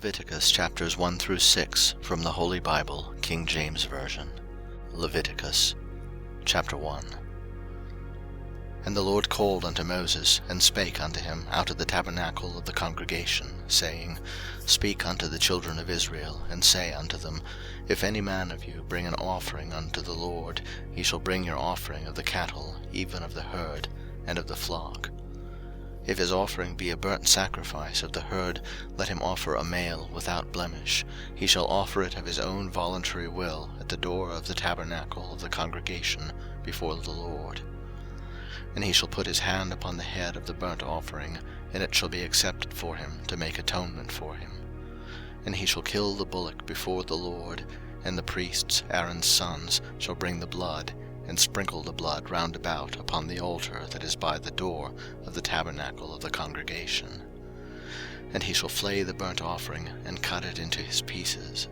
Leviticus chapters 1 through 6 from the Holy Bible, King James Version. Leviticus chapter 1. And the Lord called unto Moses, and spake unto him out of the tabernacle of the congregation, saying, Speak unto the children of Israel, and say unto them, If any man of you bring an offering unto the Lord, ye shall bring your offering of the cattle, even of the herd, and of the flock. If his offering be a burnt sacrifice of the herd, let him offer a male without blemish. He shall offer it of his own voluntary will at the door of the tabernacle of the congregation before the Lord. And he shall put his hand upon the head of the burnt offering, and it shall be accepted for him to make atonement for him. And he shall kill the bullock before the Lord, and the priests, Aaron's sons, shall bring the blood, and sprinkle the blood round about upon the altar that is by the door of the tabernacle of the congregation. And he shall flay the burnt offering, and cut it into his pieces.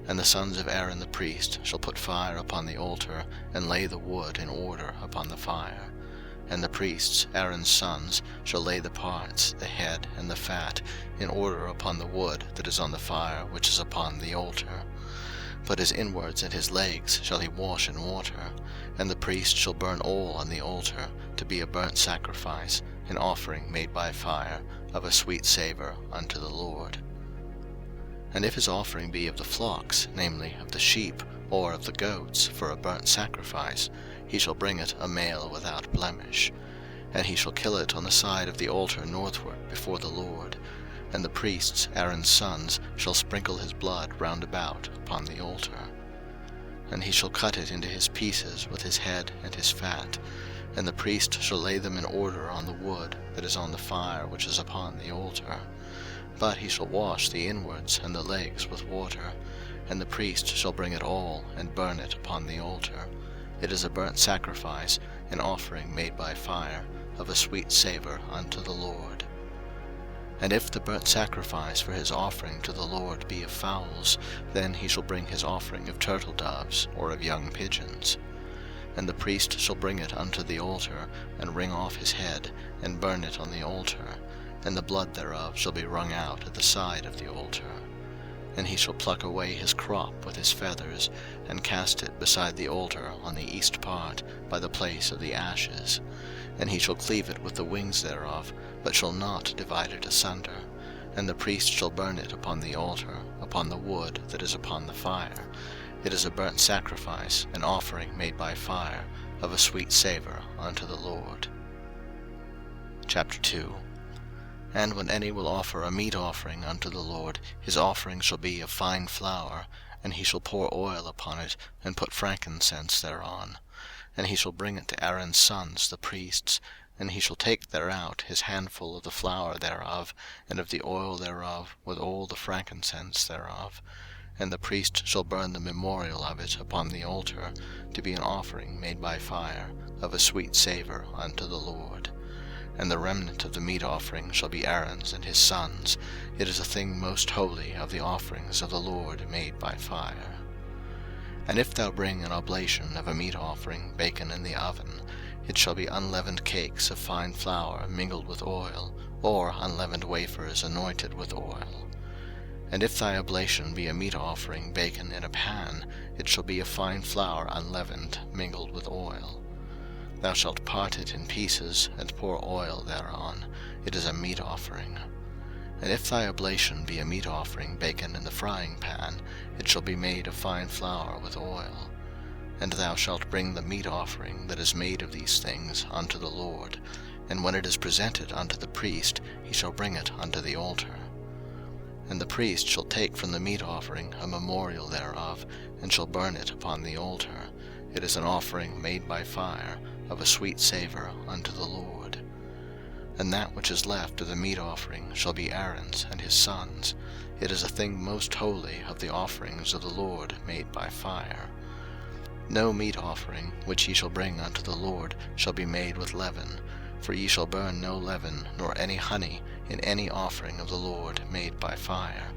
And the sons of Aaron the priest shall put fire upon the altar, and lay the wood in order upon the fire. And the priests, Aaron's sons, shall lay the parts, the head, and the fat, in order upon the wood that is on the fire which is upon the altar. But his inwards and his legs shall he wash in water, and the priest shall burn all on the altar, to be a burnt sacrifice, an offering made by fire, of a sweet savour unto the Lord. And if his offering be of the flocks, namely of the sheep, or of the goats, for a burnt sacrifice, he shall bring it a male without blemish. And he shall kill it on the side of the altar northward before the Lord. And the priests, Aaron's sons, shall sprinkle his blood round about upon the altar. And he shall cut it into his pieces with his head and his fat, and the priest shall lay them in order on the wood that is on the fire which is upon the altar. But he shall wash the inwards and the legs with water, and the priest shall bring it all, and burn it upon the altar. It is a burnt sacrifice, an offering made by fire, of a sweet savour unto the Lord. And if the burnt sacrifice for his offering to the Lord be of fowls, then he shall bring his offering of turtle doves, or of young pigeons. And the priest shall bring it unto the altar, and wring off his head, and burn it on the altar, and the blood thereof shall be wrung out at the side of the altar. And he shall pluck away his crop with his feathers, and cast it beside the altar on the east part, by the place of the ashes. And he shall cleave it with the wings thereof, but shall not divide it asunder. And the priest shall burn it upon the altar, upon the wood that is upon the fire. It is a burnt sacrifice, an offering made by fire, of a sweet savour unto the Lord. Chapter 2. And when any will offer a meat offering unto the Lord, his offering shall be of fine flour, and he shall pour oil upon it, and put frankincense thereon. And he shall bring it to Aaron's sons the priests, and he shall take thereout his handful of the flour thereof, and of the oil thereof, with all the frankincense thereof. And the priest shall burn the memorial of it upon the altar, to be an offering made by fire, of a sweet savour unto the Lord. And the remnant of the meat offering shall be Aaron's and his sons. It is a thing most holy of the offerings of the Lord made by fire. And if thou bring an oblation of a meat offering baken in the oven, it shall be unleavened cakes of fine flour mingled with oil, or unleavened wafers anointed with oil. And if thy oblation be a meat offering baken in a pan, it shall be of fine flour unleavened mingled with oil. Thou shalt part it in pieces, and pour oil thereon. It is a meat offering. And if thy oblation be a meat offering baken in the frying pan, it shall be made of fine flour with oil. And thou shalt bring the meat offering that is made of these things unto the Lord, and when it is presented unto the priest, he shall bring it unto the altar. And the priest shall take from the meat offering a memorial thereof, and shall burn it upon the altar. It is an offering made by fire, of a sweet savour unto the Lord. And that which is left of the meat offering shall be Aaron's and his sons. It is a thing most holy of the offerings of the Lord made by fire. No meat offering which ye shall bring unto the Lord shall be made with leaven, for ye shall burn no leaven nor any honey in any offering of the Lord made by fire.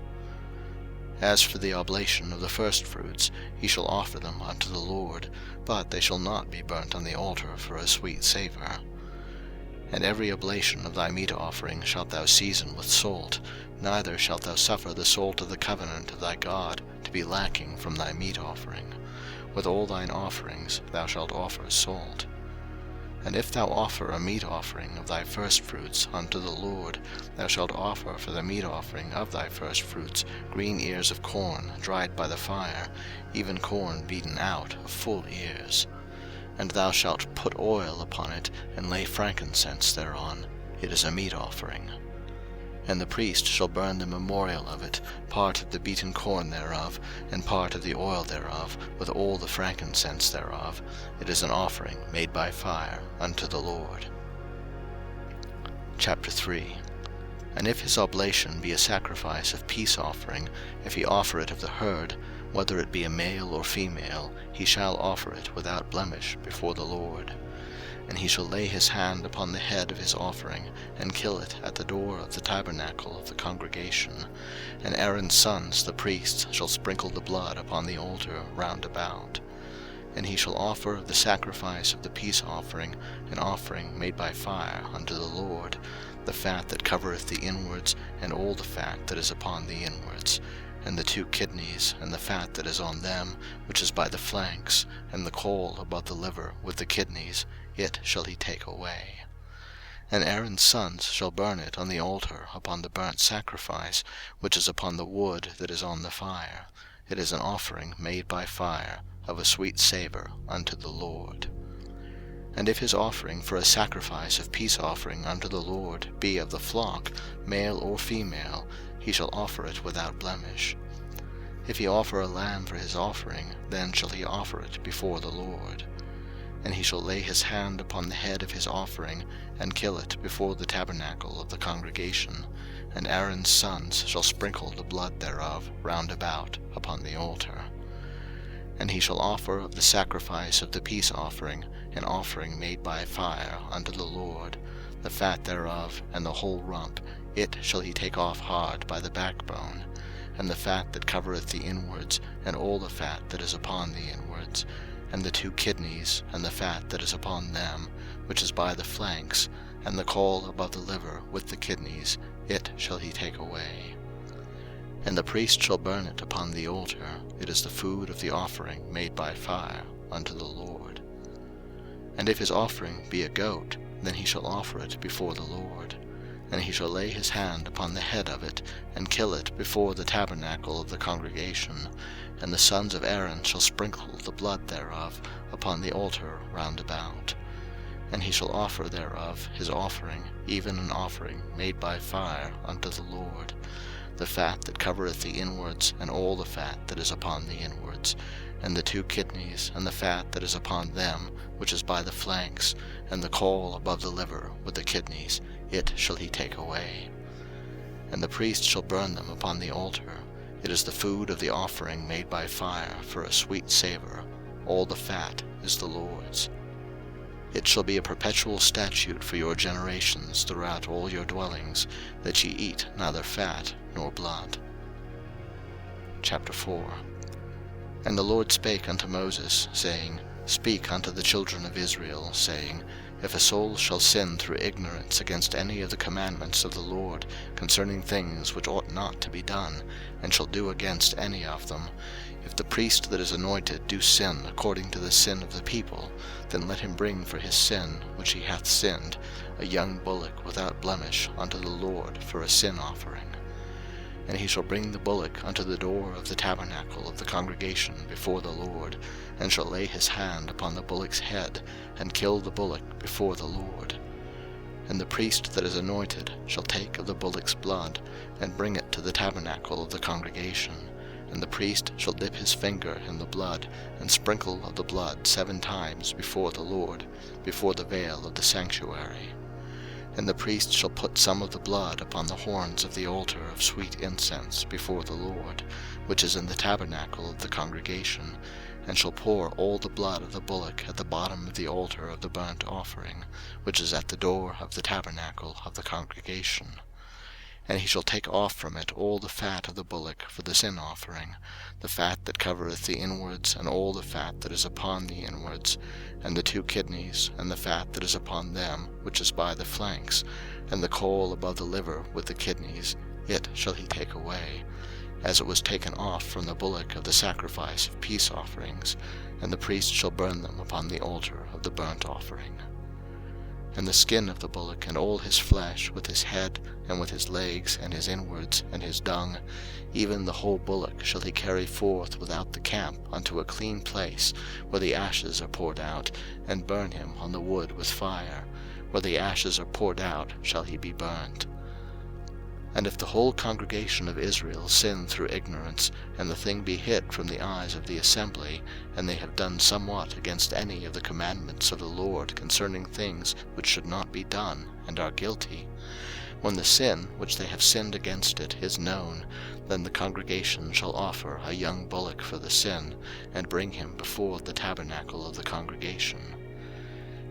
As for the oblation of the firstfruits, ye shall offer them unto the Lord, but they shall not be burnt on the altar for a sweet savour. And every oblation of thy meat offering shalt thou season with salt, neither shalt thou suffer the salt of the covenant of thy God to be lacking from thy meat offering. With all thine offerings thou shalt offer salt. And if thou offer a meat offering of thy firstfruits unto the Lord, thou shalt offer for the meat offering of thy firstfruits green ears of corn dried by the fire, even corn beaten out of full ears. And thou shalt put oil upon it, and lay frankincense thereon. It is a meat offering. And the priest shall burn the memorial of it, part of the beaten corn thereof, and part of the oil thereof, with all the frankincense thereof. It is an offering made by fire unto the Lord. Chapter 3. And if his oblation be a sacrifice of peace offering, if he offer it of the herd, whether it be a male or female, he shall offer it without blemish before the Lord. And he shall lay his hand upon the head of his offering, and kill it at the door of the tabernacle of the congregation. And Aaron's sons the priests shall sprinkle the blood upon the altar round about. And he shall offer of the sacrifice of the peace offering an offering made by fire unto the Lord, the fat that covereth the inwards, and all the fat that is upon the inwards, and the 2 kidneys, and the fat that is on them, which is by the flanks, and the caul above the liver with the kidneys, it shall he take away. And Aaron's sons shall burn it on the altar upon the burnt sacrifice, which is upon the wood that is on the fire. It is an offering made by fire, of a sweet savour unto the Lord. And if his offering for a sacrifice of peace offering unto the Lord be of the flock, male or female, he shall offer it without blemish. If he offer a lamb for his offering, then shall he offer it before the Lord. And he shall lay his hand upon the head of his offering, and kill it before the tabernacle of the congregation, and Aaron's sons shall sprinkle the blood thereof round about upon the altar. And he shall offer of the sacrifice of the peace offering an offering made by fire unto the Lord, the fat thereof and the whole rump, it shall he take off hard by the backbone, and the fat that covereth the inwards, and all the fat that is upon the inwards, and the 2 kidneys, and the fat that is upon them, which is by the flanks, and the caul above the liver with the kidneys, it shall he take away. And the priest shall burn it upon the altar. It is the food of the offering made by fire unto the Lord. And if his offering be a goat, then he shall offer it before the Lord. And he shall lay his hand upon the head of it, and kill it before the tabernacle of the congregation, and the sons of Aaron shall sprinkle the blood thereof upon the altar round about. And he shall offer thereof his offering, even an offering made by fire unto the Lord, the fat that covereth the inwards, and all the fat that is upon the inwards, and the 2 kidneys, and the fat that is upon them, which is by the flanks, and the caul above the liver with the kidneys, it shall he take away. And the priest shall burn them upon the altar. It is the food of the offering made by fire for a sweet savour. All the fat is the Lord's. It shall be a perpetual statute for your generations throughout all your dwellings, that ye eat neither fat nor blood. Chapter 4. And the Lord spake unto Moses, saying, Speak unto the children of Israel, saying, If a soul shall sin through ignorance against any of the commandments of the Lord concerning things which ought not to be done, and shall do against any of them, if the priest that is anointed do sin according to the sin of the people, then let him bring for his sin which he hath sinned a young bullock without blemish unto the Lord for a sin offering. And he shall bring the bullock unto the door of the tabernacle of the congregation before the Lord, and shall lay his hand upon the bullock's head, and kill the bullock before the Lord. And the priest that is anointed shall take of the bullock's blood, and bring it to the tabernacle of the congregation. And the priest shall dip his finger in the blood, and sprinkle of the blood 7 times before the Lord, before the veil of the sanctuary. And the priest shall put some of the blood upon the horns of the altar of sweet incense before the Lord, which is in the tabernacle of the congregation, and shall pour all the blood of the bullock at the bottom of the altar of the burnt offering, which is at the door of the tabernacle of the congregation. And he shall take off from it all the fat of the bullock for the sin offering, the fat that covereth the inwards, and all the fat that is upon the inwards, and the 2 kidneys, and the fat that is upon them, which is by the flanks, and the caul above the liver with the kidneys, it shall he take away, as it was taken off from the bullock of the sacrifice of peace offerings, and the priest shall burn them upon the altar of the burnt offering. And the skin of the bullock, and all his flesh, with his head, and with his legs, and his inwards, and his dung, even the whole bullock shall he carry forth without the camp unto a clean place, where the ashes are poured out, and burn him on the wood with fire. Where the ashes are poured out shall he be burnt. And if the whole congregation of Israel sin through ignorance, and the thing be hid from the eyes of the assembly, and they have done somewhat against any of the commandments of the Lord concerning things which should not be done, and are guilty, when the sin which they have sinned against it is known, then the congregation shall offer a young bullock for the sin, and bring him before the tabernacle of the congregation.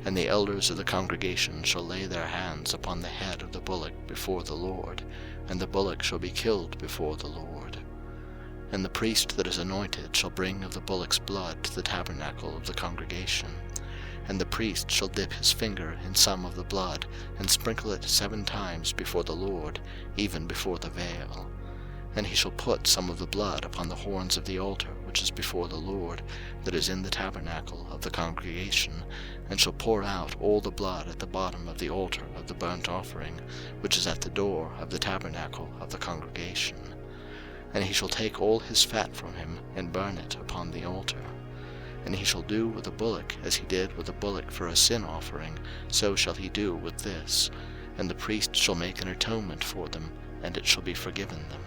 And the elders of the congregation shall lay their hands upon the head of the bullock before the Lord, and the bullock shall be killed before the Lord. And the priest that is anointed shall bring of the bullock's blood to the tabernacle of the congregation. And the priest shall dip his finger in some of the blood, and sprinkle it 7 times before the Lord, even before the veil. And he shall put some of the blood upon the horns of the altar which is before the Lord, that is in the tabernacle of the congregation, and shall pour out all the blood at the bottom of the altar of the burnt offering, which is at the door of the tabernacle of the congregation. And he shall take all his fat from him, and burn it upon the altar. And he shall do with the bullock as he did with the bullock for a sin offering, so shall he do with this. And the priest shall make an atonement for them, and it shall be forgiven them.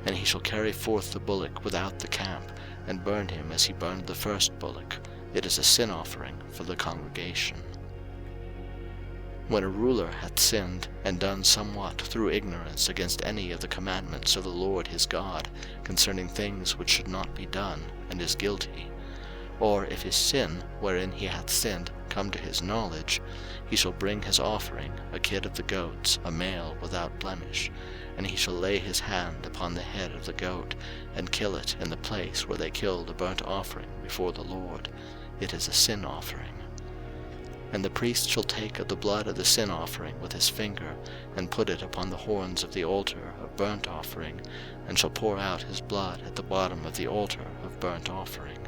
And he shall carry forth the bullock without the camp, and burn him as he burned the first bullock. It is a sin offering for the congregation. When a ruler hath sinned, and done somewhat through ignorance against any of the commandments of the Lord his God, concerning things which should not be done, and is guilty, or if his sin, wherein he hath sinned, come to his knowledge, he shall bring his offering, a kid of the goats, a male without blemish, and he shall lay his hand upon the head of the goat, and kill it in the place where they kill the burnt offering before the Lord. It is a sin offering. And the priest shall take of the blood of the sin offering with his finger, and put it upon the horns of the altar of burnt offering, and shall pour out his blood at the bottom of the altar of burnt offering.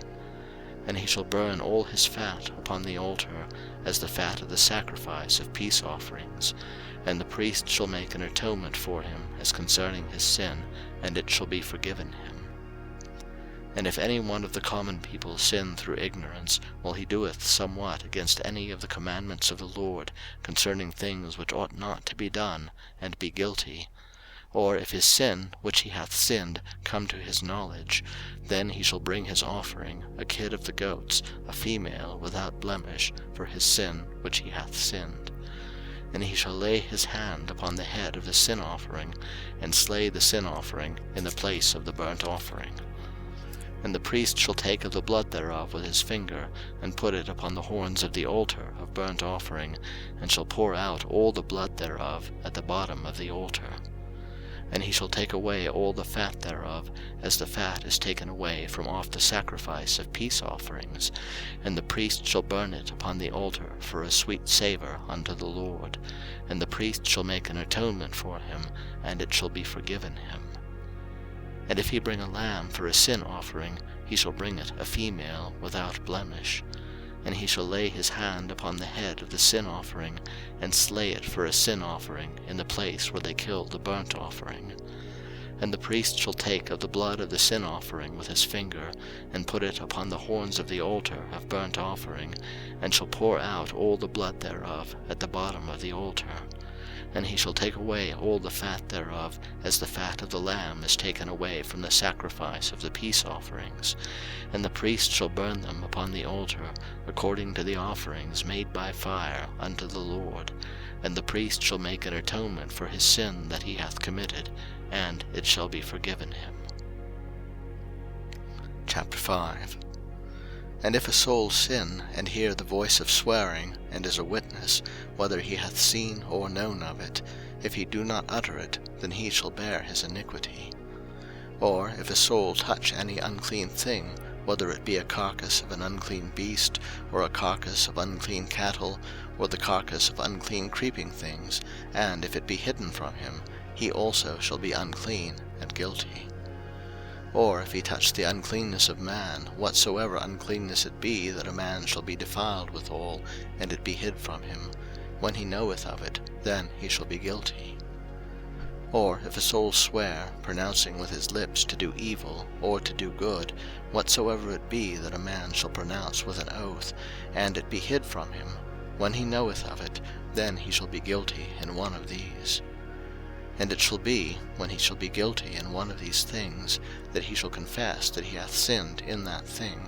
And he shall burn all his fat upon the altar, as the fat of the sacrifice of peace offerings, and the priest shall make an atonement for him as concerning his sin, and it shall be forgiven him. And if any one of the common people sin through ignorance, while he doeth somewhat against any of the commandments of the Lord concerning things which ought not to be done, and be guilty, or if his sin, which he hath sinned, come to his knowledge, then he shall bring his offering, a kid of the goats, a female without blemish, for his sin which he hath sinned. And he shall lay his hand upon the head of the sin offering, and slay the sin offering in the place of the burnt offering. And the priest shall take of the blood thereof with his finger, and put it upon the horns of the altar of burnt offering, and shall pour out all the blood thereof at the bottom of the altar. And he shall take away all the fat thereof, as the fat is taken away from off the sacrifice of peace offerings, and the priest shall burn it upon the altar for a sweet savour unto the Lord, and the priest shall make an atonement for him, and it shall be forgiven him. And if he bring a lamb for a sin offering, he shall bring it a female without blemish. And he shall lay his hand upon the head of the sin offering, and slay it for a sin offering in the place where they kill the burnt offering. And the priest shall take of the blood of the sin offering with his finger, and put it upon the horns of the altar of burnt offering, and shall pour out all the blood thereof at the bottom of the altar. And he shall take away all the fat thereof, as the fat of the lamb is taken away from the sacrifice of the peace offerings. And the priest shall burn them upon the altar, according to the offerings made by fire unto the Lord. And the priest shall make an atonement for his sin that he hath committed, and it shall be forgiven him. Chapter 5. And if a soul sin, and hear the voice of swearing, and is a witness, whether he hath seen or known of it, If he do not utter it, then he shall bear his iniquity. Or if a soul touch any unclean thing, whether it be a carcass of an unclean beast, or a carcass of unclean cattle, or the carcass of unclean creeping things, and if it be hidden from him, he also shall be unclean and guilty. Or if he touch the uncleanness of man, whatsoever uncleanness it be that a man shall be defiled withal, and it be hid from him, when he knoweth of it, then he shall be guilty. Or if a soul swear, pronouncing with his lips to do evil, or to do good, whatsoever it be that a man shall pronounce with an oath, and it be hid from him, when he knoweth of it, then he shall be guilty in one of these. And it shall be, when he shall be guilty in one of these things, that he shall confess that he hath sinned in that thing.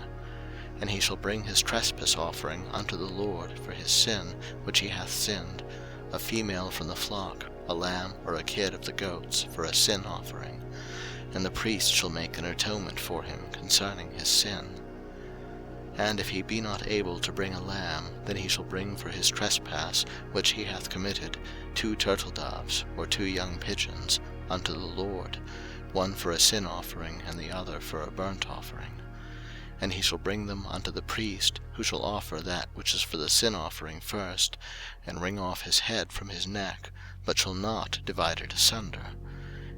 And he shall bring his trespass offering unto the Lord for his sin which he hath sinned, a female from the flock, a lamb or a kid of the goats, for a sin offering. And the priest shall make an atonement for him concerning his sin. And if he be not able to bring a lamb, then he shall bring for his trespass which he hath committed 2 turtledoves, or 2 young pigeons, unto the Lord, one for a sin offering, and the other for a burnt offering. And he shall bring them unto the priest, who shall offer that which is for the sin offering first, and wring off his head from his neck, but shall not divide it asunder.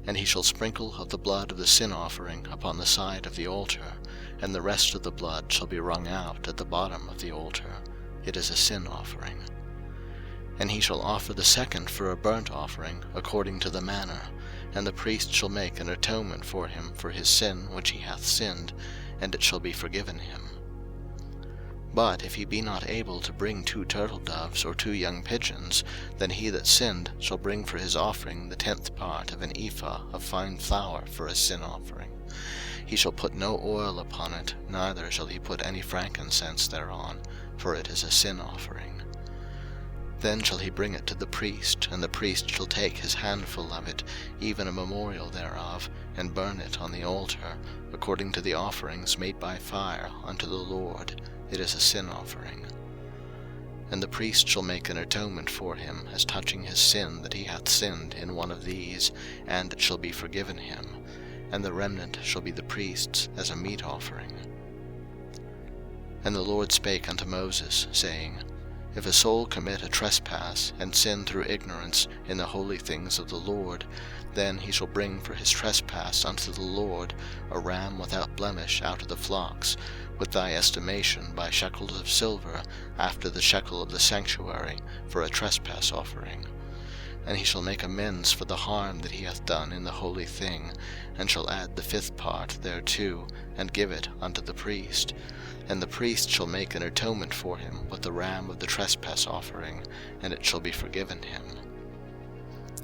And he shall sprinkle of the blood of the sin offering upon the side of the altar, and the rest of the blood shall be wrung out at the bottom of the altar. It is a sin offering. And he shall offer the second for a burnt offering, according to the manner, and the priest shall make an atonement for him for his sin which he hath sinned, and it shall be forgiven him. But if he be not able to bring 2 turtledoves or 2 young pigeons, then he that sinned shall bring for his offering the 10th part of an ephah of fine flour for a sin offering. He shall put no oil upon it, neither shall he put any frankincense thereon, for it is a sin offering. Then shall he bring it to the priest, and the priest shall take his handful of it, even a memorial thereof, and burn it on the altar, according to the offerings made by fire unto the Lord. It is a sin offering. And the priest shall make an atonement for him, as touching his sin that he hath sinned in one of these, and it shall be forgiven him, and the remnant shall be the priest's as a meat offering. And the Lord spake unto Moses, saying, If a soul commit a trespass, and sin through ignorance in the holy things of the Lord, then he shall bring for his trespass unto the Lord a ram without blemish out of the flocks, with thy estimation by shekels of silver, after the shekel of the sanctuary, for a trespass offering. And he shall make amends for the harm that he hath done in the holy thing, and shall add the 5th part thereto, and give it unto the priest. And the priest shall make an atonement for him with the ram of the trespass offering, and it shall be forgiven him.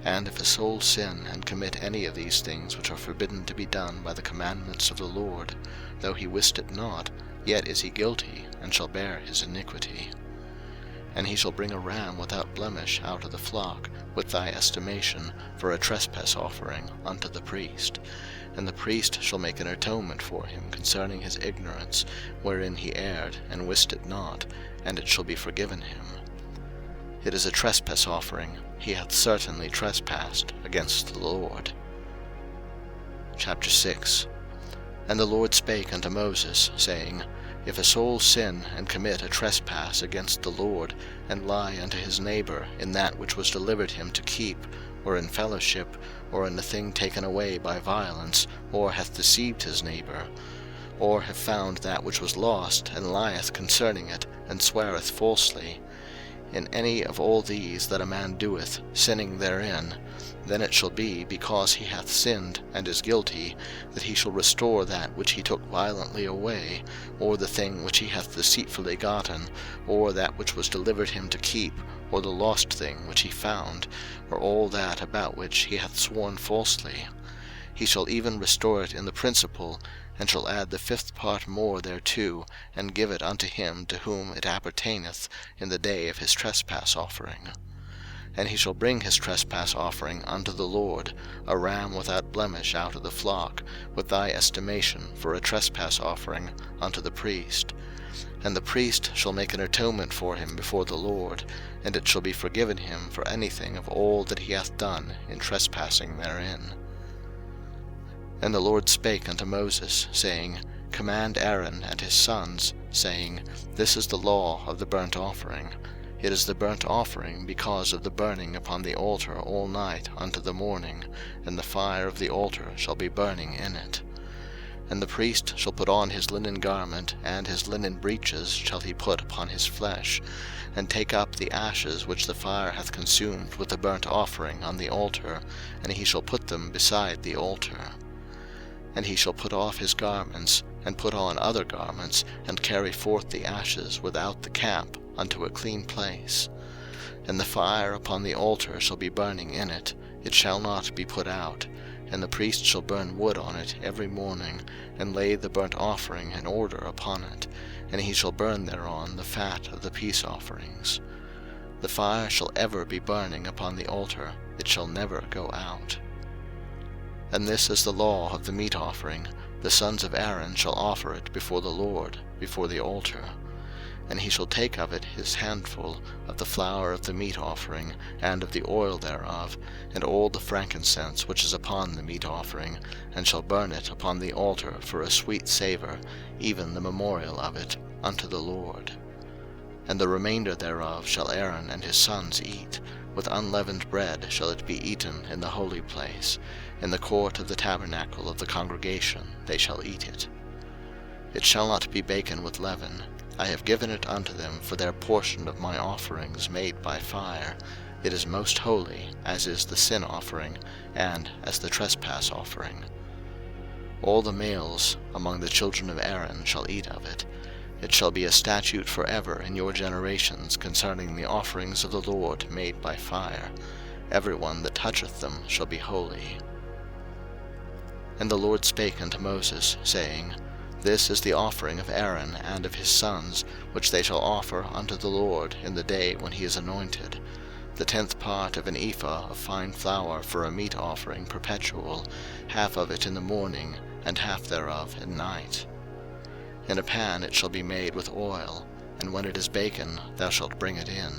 And if a soul sin and commit any of these things which are forbidden to be done by the commandments of the Lord, though he wist it not, yet is he guilty, and shall bear his iniquity. And he shall bring a ram without blemish out of the flock, with thy estimation, for a trespass offering unto the priest. And the priest shall make an atonement for him concerning his ignorance, wherein he erred, and wist it not, and it shall be forgiven him. It is a trespass offering, he hath certainly trespassed against the Lord. Chapter 6. And the Lord spake unto Moses, saying, If a soul sin and commit a trespass against the Lord, and lie unto his neighbour in that which was delivered him to keep, or in fellowship, or in the thing taken away by violence, or hath deceived his neighbour, or have found that which was lost, and lieth concerning it, and sweareth falsely, in any of all these that a man doeth, sinning therein, then it shall be, because he hath sinned and is guilty, that he shall restore that which he took violently away, or the thing which he hath deceitfully gotten, or that which was delivered him to keep, or the lost thing which he found, or all that about which he hath sworn falsely. He shall even restore it in the principal, and shall add the 5th part more thereto, and give it unto him to whom it appertaineth in the day of his trespass offering. And he shall bring his trespass offering unto the Lord, a ram without blemish out of the flock, with thy estimation for a trespass offering unto the priest. And the priest shall make an atonement for him before the Lord, and it shall be forgiven him for anything of all that he hath done in trespassing therein. And the Lord spake unto Moses, saying, Command Aaron and his sons, saying, This is the law of the burnt offering. It is the burnt offering because of the burning upon the altar all night unto the morning, and the fire of the altar shall be burning in it. And the priest shall put on his linen garment, and his linen breeches shall he put upon his flesh, and take up the ashes which the fire hath consumed with the burnt offering on the altar, and he shall put them beside the altar. And he shall put off his garments, and put on other garments, and carry forth the ashes without the camp unto a clean place. And the fire upon the altar shall be burning in it, it shall not be put out. And the priest shall burn wood on it every morning, and lay the burnt offering in order upon it, and he shall burn thereon the fat of the peace offerings. The fire shall ever be burning upon the altar, it shall never go out. And this is the law of the meat offering: the sons of Aaron shall offer it before the Lord, before the altar. And he shall take of it his handful of the flour of the meat offering, and of the oil thereof, and all the frankincense which is upon the meat offering, and shall burn it upon the altar for a sweet savour, even the memorial of it, unto the Lord. And the remainder thereof shall Aaron and his sons eat: with unleavened bread shall it be eaten in the holy place, in the court of the tabernacle of the congregation they shall eat it. It shall not be baken with leaven. I have given it unto them for their portion of my offerings made by fire. It is most holy, as is the sin offering, and as the trespass offering. All the males among the children of Aaron shall eat of it. It shall be a statute forever in your generations concerning the offerings of the Lord made by fire. Every one that toucheth them shall be holy. And the Lord spake unto Moses, saying, This is the offering of Aaron and of his sons, which they shall offer unto the Lord in the day when he is anointed: the 10th part of an ephah of fine flour for a meat offering perpetual, half of it in the morning, and half thereof at night. In a pan it shall be made with oil, and when it is baken thou shalt bring it in,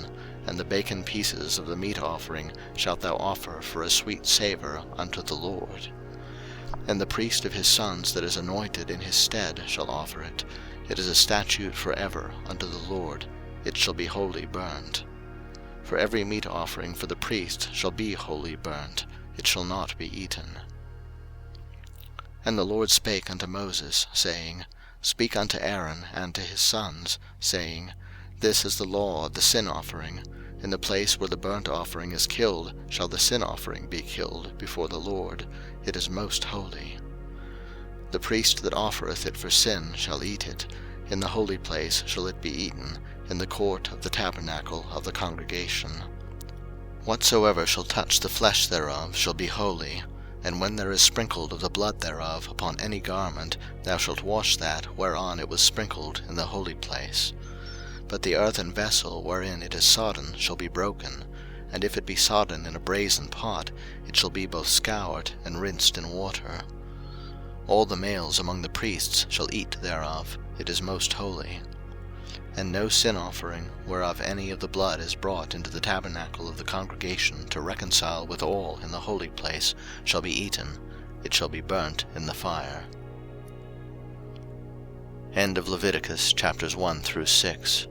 and the baken pieces of the meat offering shalt thou offer for a sweet savour unto the Lord. And the priest of his sons that is anointed in his stead shall offer it. It is a statute for ever unto the Lord: it shall be wholly burnt. For every meat offering for the priest shall be wholly burnt, it shall not be eaten. And the Lord spake unto Moses, saying, Speak unto Aaron and to his sons, saying, This is the law of the sin offering: in the place where the burnt offering is killed shall the sin offering be killed before the Lord: it is most holy. The priest that offereth it for sin shall eat it: in the holy place shall it be eaten, in the court of the tabernacle of the congregation. Whatsoever shall touch the flesh thereof shall be holy: and when there is sprinkled of the blood thereof upon any garment, thou shalt wash that whereon it was sprinkled in the holy place. But the earthen vessel wherein it is sodden shall be broken: and if it be sodden in a brazen pot, it shall be both scoured and rinsed in water. All the males among the priests shall eat thereof: it is most holy. And no sin offering, whereof any of the blood is brought into the tabernacle of the congregation to reconcile with all in the holy place, shall be eaten: it shall be burnt in the fire. End of Leviticus chapters 1 through 6.